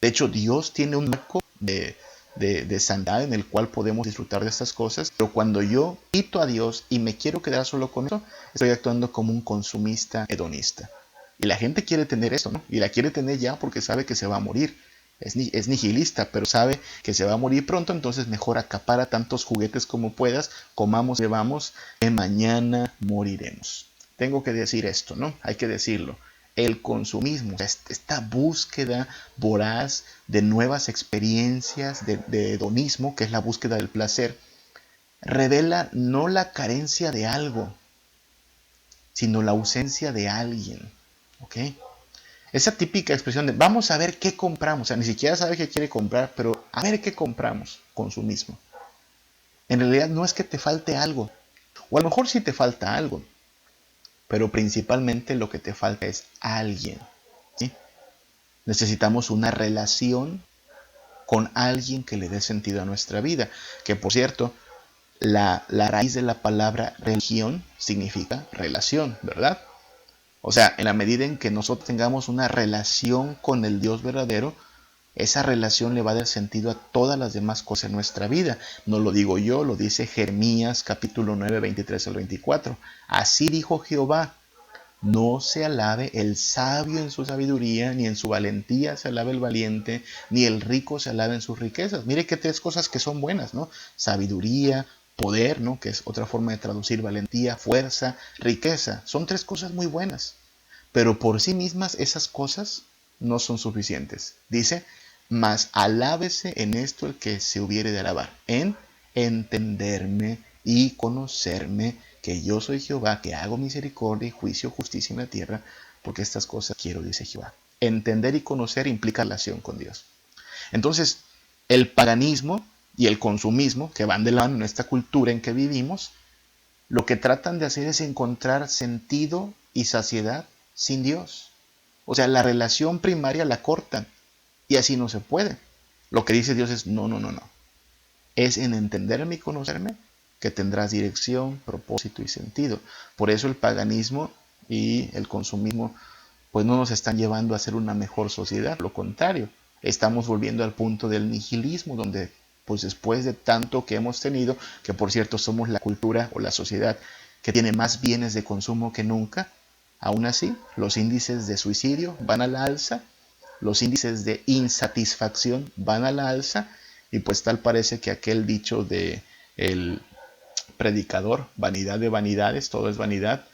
De hecho, Dios tiene un marco de santidad en el cual podemos disfrutar de estas cosas, pero cuando yo quito a Dios y me quiero quedar solo con eso, estoy actuando como un consumista hedonista. Y la gente quiere tener eso, ¿no? Y la quiere tener ya porque sabe que se va a morir. Es nihilista, pero sabe que se va a morir pronto, entonces mejor acapara tantos juguetes como puedas, comamos, bebamos, que mañana moriremos. Tengo que decir esto, ¿no? Hay que decirlo. El consumismo, esta búsqueda voraz de nuevas experiencias, de hedonismo, que es la búsqueda del placer, revela no la carencia de algo, sino la ausencia de alguien. ¿Ok? Esa típica expresión de vamos a ver qué compramos, o sea, ni siquiera sabe qué quiere comprar, pero a ver qué compramos, consumismo. En realidad no es que te falte algo, o a lo mejor sí te falta algo, pero principalmente lo que te falta es alguien. ¿Sí? Necesitamos una relación con alguien que le dé sentido a nuestra vida, que por cierto, la raíz de la palabra religión significa relación, ¿verdad? O sea, en la medida en que nosotros tengamos una relación con el Dios verdadero, esa relación le va a dar sentido a todas las demás cosas en nuestra vida. No lo digo yo, lo dice Jeremías capítulo 9, 23 al 24. Así dijo Jehová, no se alabe el sabio en su sabiduría, ni en su valentía se alabe el valiente, ni el rico se alabe en sus riquezas. Mire que tres cosas que son buenas, ¿no? Sabiduría, poder, ¿no? Que es otra forma de traducir valentía, fuerza, riqueza. Son tres cosas muy buenas. Pero por sí mismas esas cosas no son suficientes. Dice, mas alábese en esto el que se hubiere de alabar, en entenderme y conocerme, que yo soy Jehová, que hago misericordia y juicio, justicia en la tierra, porque estas cosas quiero, dice Jehová. Entender y conocer implica relación con Dios. Entonces, el paganismo y el consumismo, que van de la mano en esta cultura en que vivimos, lo que tratan de hacer es encontrar sentido y saciedad sin Dios. O sea, la relación primaria la cortan y así no se puede. Lo que dice Dios es no, no, no, no. Es en entenderme y conocerme que tendrás dirección, propósito y sentido. Por eso el paganismo y el consumismo pues no nos están llevando a ser una mejor sociedad. Lo contrario, estamos volviendo al punto del nihilismo, donde pues después de tanto que hemos tenido, que por cierto somos la cultura o la sociedad que tiene más bienes de consumo que nunca, aún así los índices de suicidio van a la alza, los índices de insatisfacción van a la alza, y pues tal parece que aquel dicho de el predicador, vanidad de vanidades, todo es vanidad,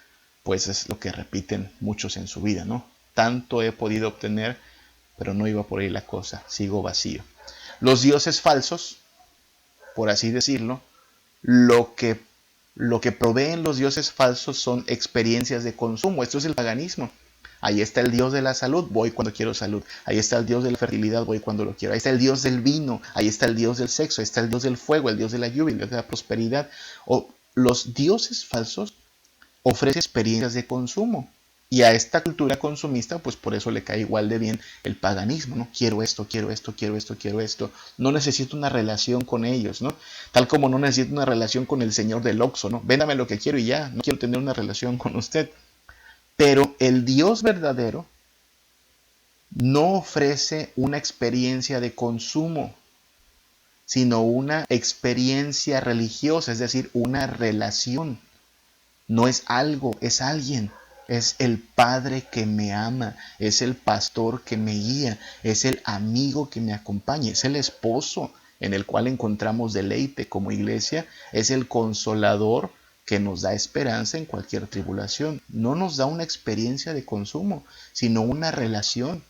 pues es lo que repiten muchos en su vida, ¿no? Tanto he podido obtener, pero no iba por ahí la cosa, sigo vacío. Los dioses falsos, por así decirlo, lo que, lo que proveen los dioses falsos son experiencias de consumo. Esto es el paganismo. Ahí está el dios de la salud, voy cuando quiero salud. Ahí está el dios de la fertilidad, voy cuando lo quiero. Ahí está el dios del vino, ahí está el dios del sexo, ahí está el dios del fuego, el dios de la lluvia, el dios de la prosperidad. O los dioses falsos ofrecen experiencias de consumo. Y a esta cultura consumista, pues por eso le cae igual de bien el paganismo, ¿no? Quiero esto, quiero esto, quiero esto, quiero esto. No necesito una relación con ellos, ¿no? Tal como no necesito una relación con el señor del Oxxo, ¿no? Véndame lo que quiero y ya, no quiero tener una relación con usted. Pero el Dios verdadero no ofrece una experiencia de consumo, sino una experiencia religiosa, es decir, una relación. No es algo, es alguien. Es el Padre que me ama, es el pastor que me guía, es el amigo que me acompaña, es el esposo en el cual encontramos deleite como iglesia, es el consolador que nos da esperanza en cualquier tribulación. No nos da una experiencia de consumo, sino una relación.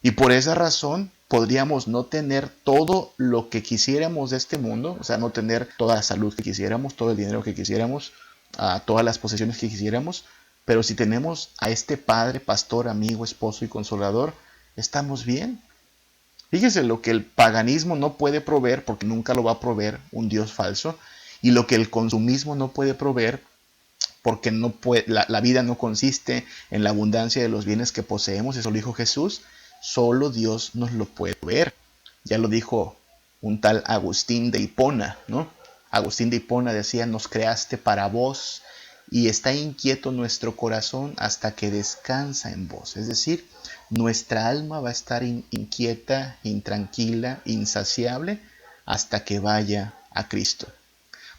Y por esa razón podríamos no tener todo lo que quisiéramos de este mundo, o sea, no tener toda la salud que quisiéramos, todo el dinero que quisiéramos, todas las posesiones que quisiéramos, pero si tenemos a este Padre, pastor, amigo, esposo y consolador, estamos bien. Fíjese lo que el paganismo no puede proveer, porque nunca lo va a proveer un Dios falso, y lo que el consumismo no puede proveer, porque no puede, la vida no consiste en la abundancia de los bienes que poseemos, eso lo dijo Jesús, solo Dios nos lo puede ver. Ya lo dijo un tal Agustín de Hipona, ¿no? Agustín de Hipona decía, nos creaste para vos y está inquieto nuestro corazón hasta que descansa en vos. Es decir, nuestra alma va a estar inquieta, intranquila, insaciable hasta que vaya a Cristo.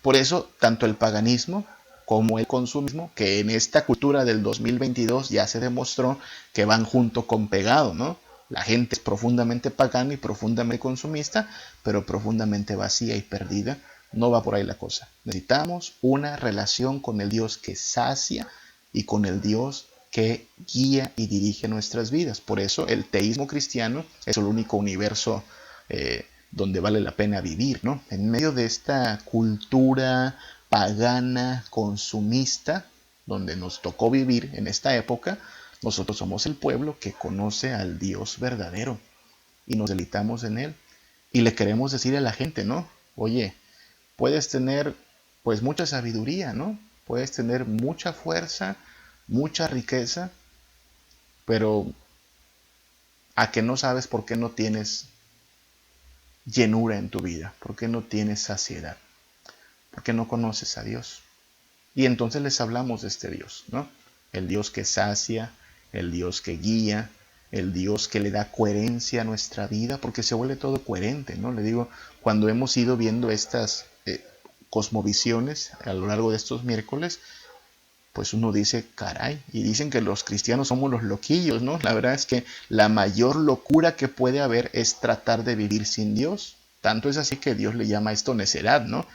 Por eso, tanto el paganismo como el consumismo, que en esta cultura del 2022 ya se demostró que van junto con pegado, ¿no? La gente es profundamente pagana y profundamente consumista, pero profundamente vacía y perdida. No va por ahí la cosa. Necesitamos una relación con el Dios que sacia y con el Dios que guía y dirige nuestras vidas. Por eso el teísmo cristiano es el único universo donde vale la pena vivir, ¿no? En medio de esta cultura pagana, consumista, donde nos tocó vivir en esta época, nosotros somos el pueblo que conoce al Dios verdadero y nos deleitamos en Él. Y le queremos decir a la gente, ¿no? Oye, puedes tener pues mucha sabiduría, ¿no? Puedes tener mucha fuerza, mucha riqueza, pero a que no sabes por qué no tienes llenura en tu vida, por qué no tienes saciedad, por qué no conoces a Dios. Y entonces les hablamos de este Dios, ¿no? El Dios que sacia, el Dios que guía, el Dios que le da coherencia a nuestra vida, porque se vuelve todo coherente, ¿no? Le digo, cuando hemos ido viendo estas cosmovisiones a lo largo de estos miércoles, pues uno dice, caray, y dicen que los cristianos somos los loquillos, ¿no? La verdad es que la mayor locura que puede haber es tratar de vivir sin Dios. Tanto es así que Dios le llama a esto necedad, ¿no?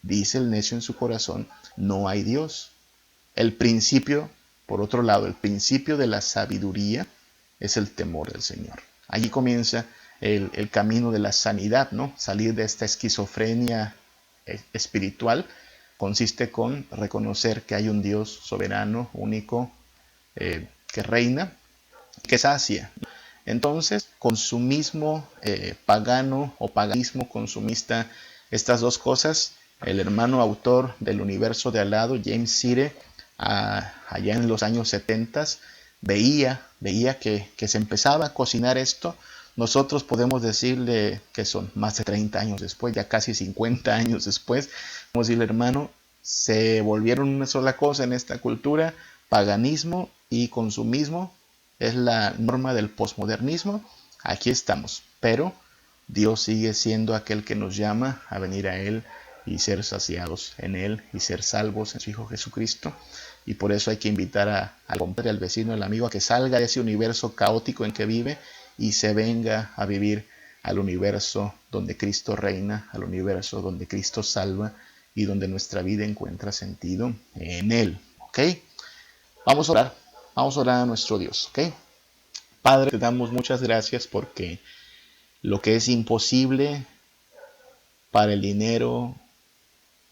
Dice el necio en su corazón, no hay Dios. El principio, por otro lado, el principio de la sabiduría es el temor del Señor. Allí comienza el camino de la sanidad, ¿no? Salir de esta esquizofrenia espiritual consiste con reconocer que hay un Dios soberano, único, que reina, que sacia. Entonces, consumismo pagano o paganismo consumista, estas dos cosas, el hermano autor del Universo de al lado, James Sire, allá en los años 70, veía que se empezaba a cocinar esto. Nosotros podemos decirle que son más de 30 años después, ya casi 50 años después, podemos decirle, hermano, se volvieron una sola cosa en esta cultura, paganismo y consumismo, es la norma del posmodernismo. Aquí estamos, pero Dios sigue siendo aquel que nos llama a venir a Él y ser saciados en Él y ser salvos en su Hijo Jesucristo. Y por eso hay que invitar al compadre, al vecino, al amigo a que salga de ese universo caótico en que vive y se venga a vivir al universo donde Cristo reina, al universo donde Cristo salva y donde nuestra vida encuentra sentido en Él. ¿Ok? Vamos a orar a nuestro Dios. ¿Ok? Padre, te damos muchas gracias porque lo que es imposible para el dinero,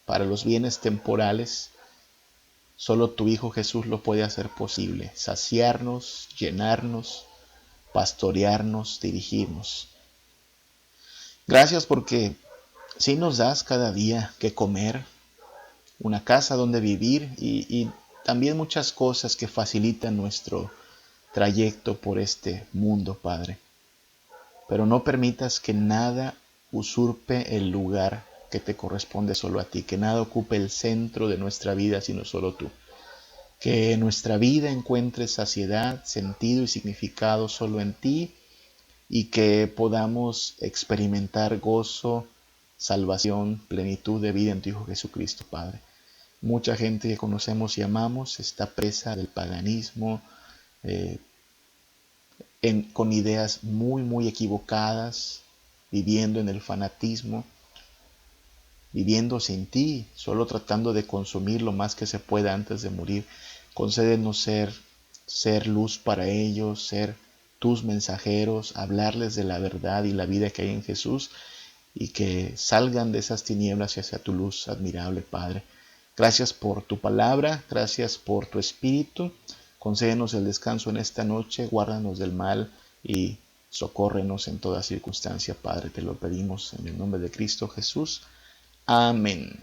para los bienes temporales, solo tu Hijo Jesús lo puede hacer posible. Saciarnos, llenarnos, pastorearnos, dirigirnos. Gracias porque sí nos das cada día que comer, una casa donde vivir y también muchas cosas que facilitan nuestro trayecto por este mundo, Padre. Pero no permitas que nada usurpe el lugar que te corresponde solo a ti, que nada ocupe el centro de nuestra vida sino solo tú. Que nuestra vida encuentre saciedad, sentido y significado solo en ti y que podamos experimentar gozo, salvación, plenitud de vida en tu Hijo Jesucristo, Padre. Mucha gente que conocemos y amamos está presa del paganismo, eh, con ideas muy equivocadas, viviendo en el fanatismo, viviendo sin ti, solo tratando de consumir lo más que se pueda antes de morir. Concédenos ser luz para ellos, ser tus mensajeros, hablarles de la verdad y la vida que hay en Jesús, y que salgan de esas tinieblas hacia tu luz admirable, Padre. Gracias por tu palabra, gracias por tu Espíritu. Concédenos el descanso en esta noche, guárdanos del mal y socórrenos en toda circunstancia, Padre. Te lo pedimos en el nombre de Cristo Jesús. Amén.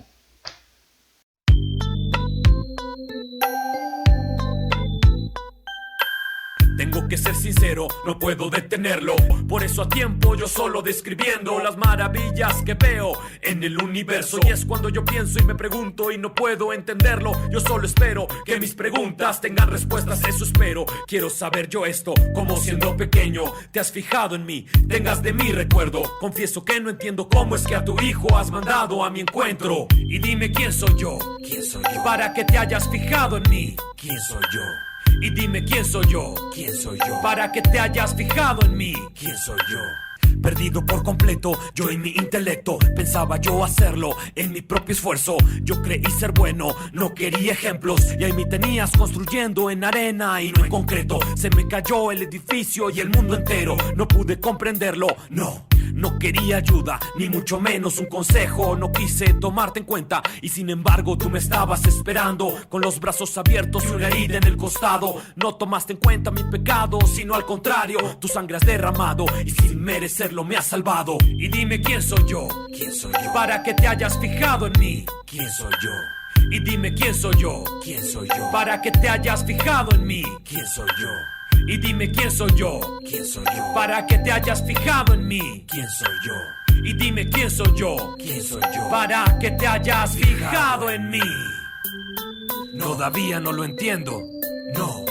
Tengo que ser sincero, no puedo detenerlo. Por eso a tiempo yo solo describiendo las maravillas que veo en el universo. Y es cuando yo pienso y me pregunto y no puedo entenderlo. Yo solo espero que mis preguntas tengan respuestas, eso espero. Quiero saber yo esto, como siendo pequeño te has fijado en mí, tengas de mí recuerdo. Confieso que no entiendo cómo es que a tu hijo has mandado a mi encuentro. Y dime quién soy yo, para que te hayas fijado en mí, quién soy yo. Y dime quién soy yo, para que te hayas fijado en mí, quién soy yo. Perdido por completo, yo y mi intelecto, pensaba yo hacerlo en mi propio esfuerzo. Yo creí ser bueno, no quería ejemplos, y ahí me tenías construyendo en arena y no en concreto. Se me cayó el edificio y el mundo entero, no pude comprenderlo, no quería ayuda, ni mucho menos un consejo. No quise tomarte en cuenta y sin embargo tú me estabas esperando con los brazos abiertos y una herida en el costado. No tomaste en cuenta mi pecado, sino al contrario, tu sangre has derramado y sin merecerlo me has salvado. Y dime quién soy yo, para que te hayas fijado en mí, quién soy yo. Y dime quién soy yo, para que te hayas fijado en mí, quién soy yo. Y dime quién soy yo, para que te hayas fijado en mí, quién soy yo. Y dime quién soy yo, para que te hayas fijado en mí. Todavía no lo entiendo, no.